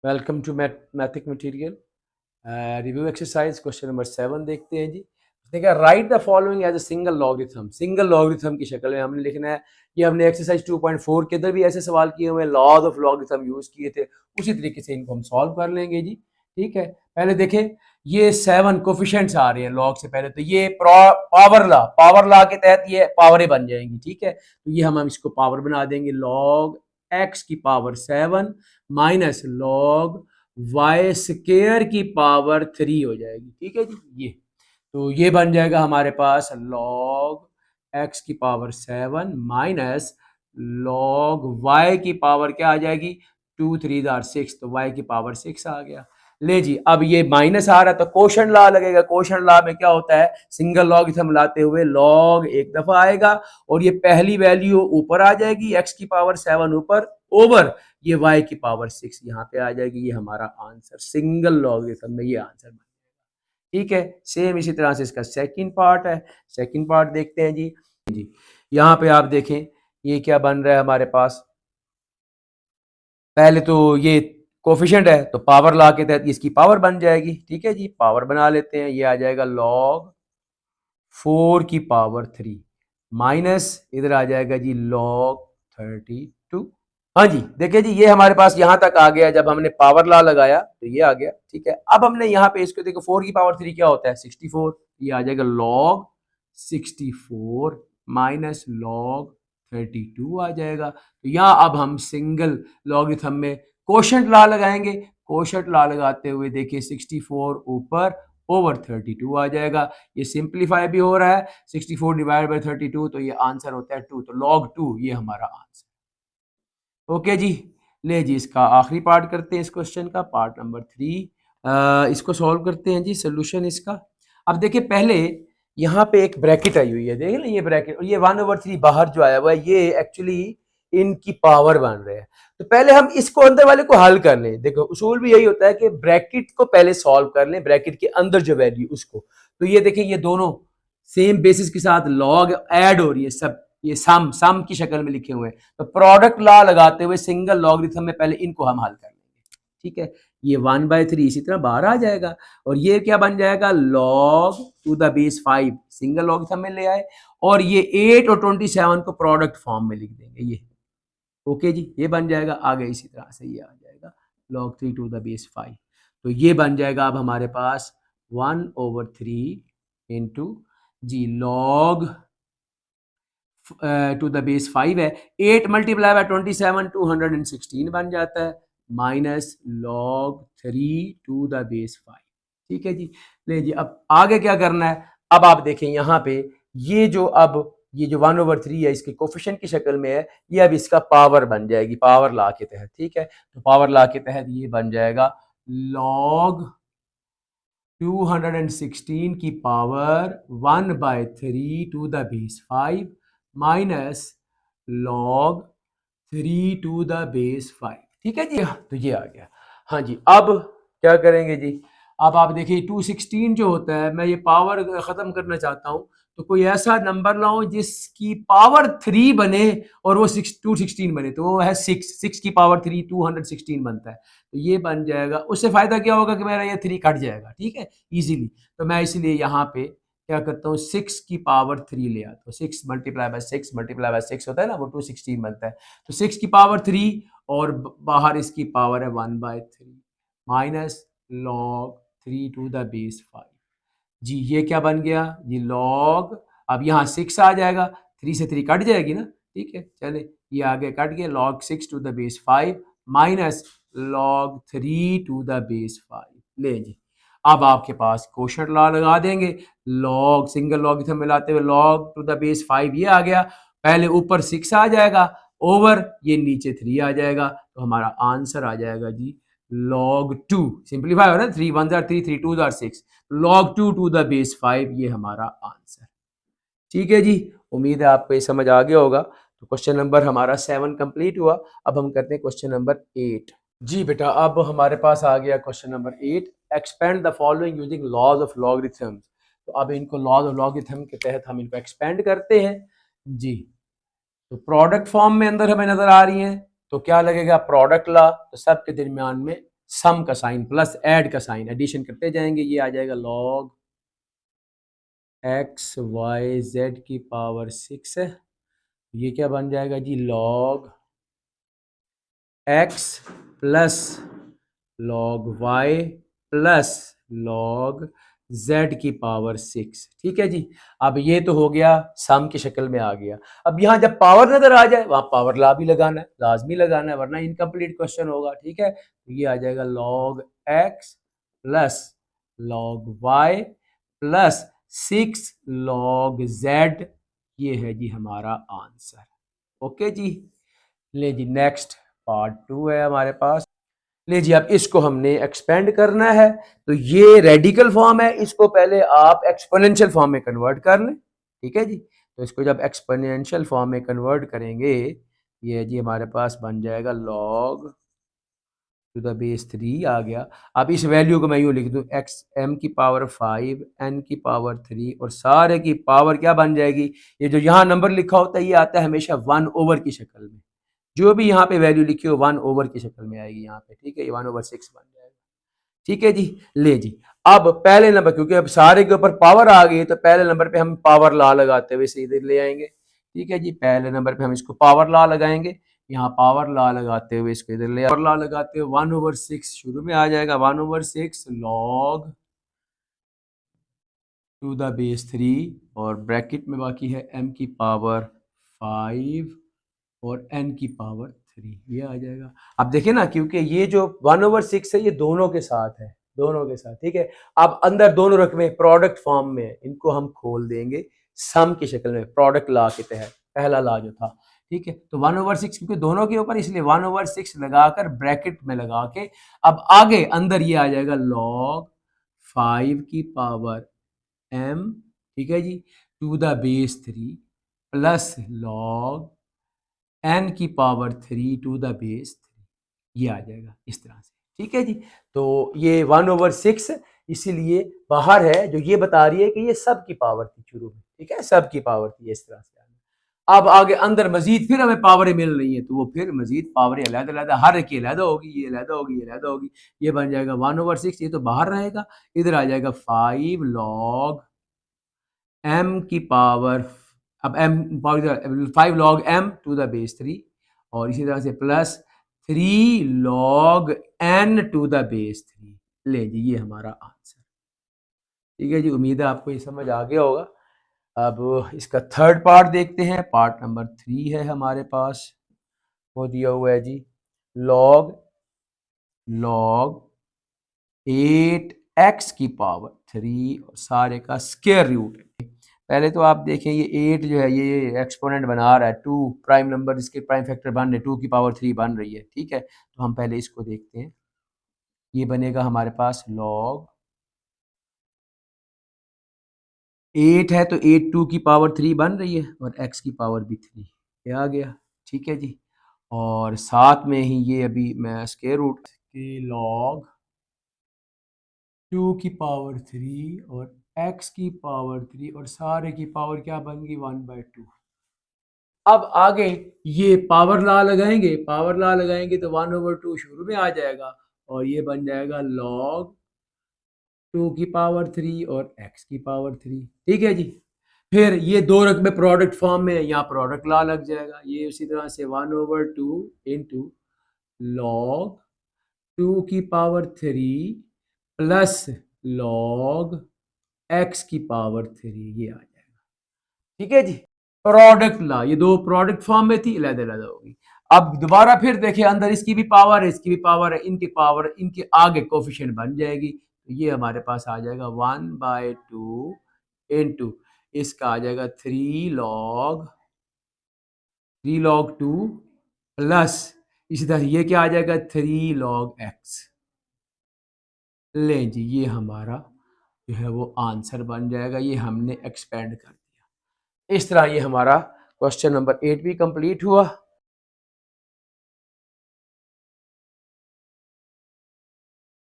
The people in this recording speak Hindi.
Welcome to mathematic material review exercise question number 7 देखते हैं जी। देखिए right the following as a single logarithm की शक्ल में हमने लिखना है। ये हमने एक्सरसाइज 2.4 के अंदर भी ऐसे सवाल किए हुए हैं, लॉज ऑफ लॉगरिथम यूज किए थे, उसी तरीके से इनको हम सॉल्व कर लेंगे जी। ठीक है, पहले देखें ये 7 कोफिशिएंट्स आ रहे हैं लॉग से पहले, तो ये पावर ला के तहत ये पावरें बन जाएंगी। ठीक है, तो ये हम इसको पावर बना देंगे, लॉग एक्स की power 7 minus log Y square की पावर 3 हो जाएगी। ठीक है जी, ये तो ये बन जाएगा हमारे पास लॉग एक्स की पावर 7 माइनस लॉग वाई की पावर क्या आ जाएगी, 2 3 6, तो वाई की पावर 6 आ गया। ले जी, अब ये माइनस आ रहा है तो कोशेंट लॉ लगेगा। कोशेंट लॉ में क्या होता है, सिंगल लॉगरिथम लाते हुए लॉग एक दफा आएगा और ये पहली वैल्यू ऊपर आ जाएगी, एक्स की पावर 7 ऊपर ओवर ये y की पावर 6 यहाँ पे आ जाएगी। ये हमारा आंसर सिंगल लॉगरिथम में ये आंसर बन जाएगा। ठीक है, सेम इसी तरह से इसका सेकंड पार्ट है। सेकंड पार्ट देखते हैं जी। यहाँ पे आप देखें ये क्या बन रहा है हमारे पास। पहले तो ये कोफिशिएंट है तो पावर लॉ के तहत इसकी पावर बन जाएगी। ठीक है जी, पावर बना लेते हैं, ये आ जाएगा लॉग 4 की पावर 3 माइनस इधर आ जाएगा जी लॉग 32। हाँ जी, देखिए जी ये हमारे पास यहाँ तक आ गया, जब हमने पावर लॉ लगाया तो ये आ गया। ठीक है, अब हमने यहाँ पे इसको देखो 4 की पावर 3 क्या होता है 64, ये आ जाएगा लॉग 64 माइनस लॉग 32 आ जाएगा। तो यहाँ अब हम सिंगल लॉगरिथम में कोशेंट लॉ लगाएंगे। कोशेंट लॉ लगाते हुए देखिए 64 ऊपर ओवर 32 आ जाएगा। ये सिंप्लीफाई भी हो रहा है, 64 डिवाइड बाई 32 तो ये आंसर होता है 2, तो लॉग 2 ये हमारा आंसर। ओके जी, ले जी इसका आखिरी पार्ट करते हैं इस क्वेश्चन का, पार्ट नंबर 3। इसको सॉल्व करते हैं जी, सोल्यूशन इसका। अब देखिए पहले यहाँ पे एक ब्रैकेट आई हुई है, देख लें ये ब्रैकेट, और ये 1/3 बाहर जो आया हुआ है ये एक्चुअली इनकी पावर बन रहे हैं। तो पहले हम इसको अंदर वाले को हल कर लें। देखो उसूल भी यही होता है कि ब्रैकेट को पहले सॉल्व कर लें, ब्रैकेट के अंदर जो वैल्यू उसको। तो ये देखिए ये दोनों सेम बेसिस के साथ लॉग ऐड हो रही है, सब ये सम की शक्ल में लिखे हुए हैं। तो प्रोडक्ट लॉ लगाते हुए सिंगल लॉगरिथम में पहले इनको हम हल कर लेंगे। ठीक है, ये 1/3 इसी तरह बाहर आ जाएगा और ये क्या बन जाएगा log to the base 5 single logarithm में ले आए, और ये 8 और 27 को प्रोडक्ट फॉर्म में लिख देंगे ये। ओके जी, ये बन जाएगा। आगे इसी तरह से ये आ जाएगा log 3 टू द बेस 5, तो ये बन जाएगा अब हमारे पास 1/3 इंटू जी लॉग टू द बेस 5 है, 8 मल्टीप्लाई बाय 27 216 बन जाता है, minus log 3 to the base 5। ठीक है जी, ले जी अब आगे क्या करना है। अब आप देखें यहाँ पे ये जो अब ये जो 1/3 है इसके कोफिशिएंट की शक्ल में है, ये अब इसका पावर बन जाएगी पावर लॉ के तहत। ठीक है, तो पावर लॉ के तहत ये बन जाएगा लॉग 216 की power 1/3 to the base 5 minus log 3 to the base 5। ठीक है जी, तो ये आ गया। हाँ जी, अब क्या करेंगे जी। अब आप देखिए 216 जो होता है, मैं ये पावर ख़त्म करना चाहता हूँ, तो कोई ऐसा नंबर लाओ जिसकी पावर 3 बने और वो 216 बने, तो वो है 6 की पावर 3 216 बनता है। तो ये बन जाएगा, उससे फ़ायदा क्या होगा कि मेरा ये 3 कट जाएगा। ठीक है, ईजिली। तो मैं इसलिए यहाँ पे क्या करता हूँ 6 की पावर 3 ले आता हूँ। 6 मल्टीप्लाई बाय 6 मल्टीप्लाई बाय 6 होता है ना, वो 216 बनता है। तो 6 की पावर 3 और बाहर इसकी पावर है 1/3 minus log 3 to the base 5। जी ये क्या बन गया जी लॉग, अब यहाँ 6 आ जाएगा, 3 से 3 कट जाएगी ना। ठीक है, चले ये आगे कट गया, log 6 to the base 5 minus log 3 to the base 5। ले जी, अब आपके पास कोशेंट लॉ लगा देंगे, लॉग सिंगल लॉगरिथम मिलाते हुए लॉग टू द बेस 5 ये आ गया, पहले ऊपर 6 आ जाएगा ओवर ये नीचे 3 आ जाएगा, तो हमारा आंसर आ जाएगा जी log 2। सिंप्लीफाई हो रहा है, 3 1 3 3 2 6, log 2 टू द बेस 5 ये हमारा आंसर। ठीक है जी, उम्मीद है आपको ये समझ आ गया होगा। तो क्वेश्चन नंबर हमारा 7 कंप्लीट हुआ। अब हम करते हैं क्वेश्चन नंबर 8। जी बेटा, अब हमारे पास आ गया question number 8, expand the following using laws of logarithms. तो अब इनको लॉज ऑफ लॉगरिथम के तहत हम इनको एक्सपेंड करते हैं जी। तो प्रोडक्ट फॉर्म में अंदर हमें नजर आ रही हैं, तो क्या लगेगा प्रोडक्ट ला, तो सब के दरमियान में सम का साइन प्लस ऐड का साइन, एडिशन करते जाएंगे, ये आ जाएगा log एक्स वाई जेड की पावर 6 है। ये क्या बन जाएगा जी, log X plus log Y plus log z की पावर 6। ठीक है जी। अब ये तो हो गया, सम की शक्ल में आ गया। अब यहाँ जब पावर नजर आ जाए वहां पावर ला भी लगाना है, लाजमी लगाना है, वरना इनकम्प्लीट क्वेश्चन होगा। ठीक है, तो ये आ जाएगा log x plus log y plus 6 log z। ये है जी हमारा आंसर। ओके जी। ले जी नेक्स्ट पार्ट 2 है हमारे पास। ले जी अब इसको हमने एक्सपेंड करना है, तो ये रेडिकल फॉर्म है, इसको पहले आप एक्सपोनेंशियल फॉर्म में कन्वर्ट कर लें। ठीक है जी, तो इसको जब एक्सपोनेंशियल फॉर्म में कन्वर्ट करेंगे, ये जी हमारे पास बन जाएगा log टू द बेस 3 आ गया। अब इस वैल्यू को मैं यूँ लिख दूँ, एक्स एम की पावर 5 एन की पावर 3 और सारे की पावर क्या बन जाएगी, ये जो यहाँ नंबर लिखा होता है ये आता है हमेशा 1/, की शक्ल में। जो भी यहाँ पे वैल्यू लिखी हो 1/, की शक्ल में आएगी यहाँ पे। ठीक है, ये 1/6 बन जाएगा। ठीक है जी। ले जी अब पहले नंबर, क्योंकि अब सारे के ऊपर पावर आ गई है, तो पहले नंबर पे हम पावर लॉ लगाते हुए सीधे ले आएंगे। ठीक है जी, पहले नंबर पे हम इसको पावर लॉ लगाएंगे, यहाँ पावर लॉ लगाते हुए इसको इधर ले, पावर लॉ लगाते हुए 1/6 शुरू में आ जाएगा, 1/6 log टू द बेस 3 और ब्रैकेट में बाकी है m की पावर 5 और n की पावर 3, ये आ जाएगा। अब देखिए ना, क्योंकि ये जो 1/6 है ये दोनों के साथ है, दोनों के साथ। ठीक है, अब अंदर दोनों रकमें प्रोडक्ट फॉर्म में है, इनको हम खोल देंगे सम की शक्ल में, प्रोडक्ट लॉ के तहत, पहला लॉ जो था। ठीक है, तो 1/6 क्योंकि दोनों के ऊपर, इसलिए 1/6 लगाकर ब्रैकेट में लगा के अब आगे अंदर ये आ जाएगा log 5 की पावर m, ठीक है जी, to the base 3 plus log n की पावर 3 टू द बेस 3, ये आ जाएगा इस तरह से। ठीक है जी, तो ये 1/6 इसीलिए बाहर है, जो ये बता रही है कि ये सब की पावर थी शुरू में। ठीक है, सब की पावर थी, इस तरह से। अब आगे अंदर मजीद फिर हमें पावरें मिल रही है, तो वो फिर मजीद पावरें अलग अलग, हर एक की अलग होगी, ये अलग होगी, ये अलग होगी, ये बन जाएगा 1/6। ये तो बाहर रहेगा, इधर आ जाएगा 5 log m की पावर, अब m 5 log m to the base 3 और इसी तरह से plus 3 log n to the base 3। ले जी ये हमारा आंसर। ठीक है जी, उम्मीद है आपको ये समझ आ गया होगा। अब इसका थर्ड पार्ट देखते हैं, पार्ट नंबर 3 है हमारे पास, वो दिया हुआ है जी log 8x की पावर 3 और सारे का स्क्वायर रूट है। पहले तो आप देखें ये 8 जो है ये एक्सपोनेंट बना रहा है, 2 प्राइम नंबर इसके प्राइम फैक्टर बन रहे, 2 की पावर 3 बन रही है। ठीक है, तो हम पहले इसको देखते हैं। ये बनेगा हमारे पास log 8 है तो 8 2 की पावर 3 बन रही है और x की पावर भी 3, ये आ गया। ठीक है जी, और साथ में ही ये अभी मैं स्क्वायर रूट के log 2 की पावर 3 और x की पावर 3 और सारे की पावर क्या बन गई 1/2। अब आगे ये पावर लॉ लगाएंगे, पावर लॉ लगाएंगे तो 1/2 शुरू में आ जाएगा और ये बन जाएगा log 2 की पावर 3 और x की पावर 3। ठीक है जी, फिर ये दो रकमे प्रोडक्ट फॉर्म में है, यहाँ प्रोडक्ट लॉ लग जाएगा। ये उसी तरह से 1/2 इंटू log 2 की पावर 3 प्लस log x की पावर 3, ये आ जाएगा। ठीक है जी, प्रोडक्ट लॉ, ये दो प्रोडक्ट फॉर्म में थी, अलग अलग होगी। अब दोबारा फिर देखिए, अंदर इसकी भी पावर है, इसकी भी पावर है, इनकी पावर इनके आगे कोफिशिएंट बन जाएगी, तो ये हमारे पास आ जाएगा 1/2 इंटू इसका आ जाएगा 3 log 2 प्लस इसी तरह ये क्या आ जाएगा 3 log x। ले जी ये हमारा जो है वो आंसर बन जाएगा, ये हमने एक्सपेंड कर दिया। इस तरह ये हमारा क्वेश्चन नंबर 8 भी कंप्लीट हुआ।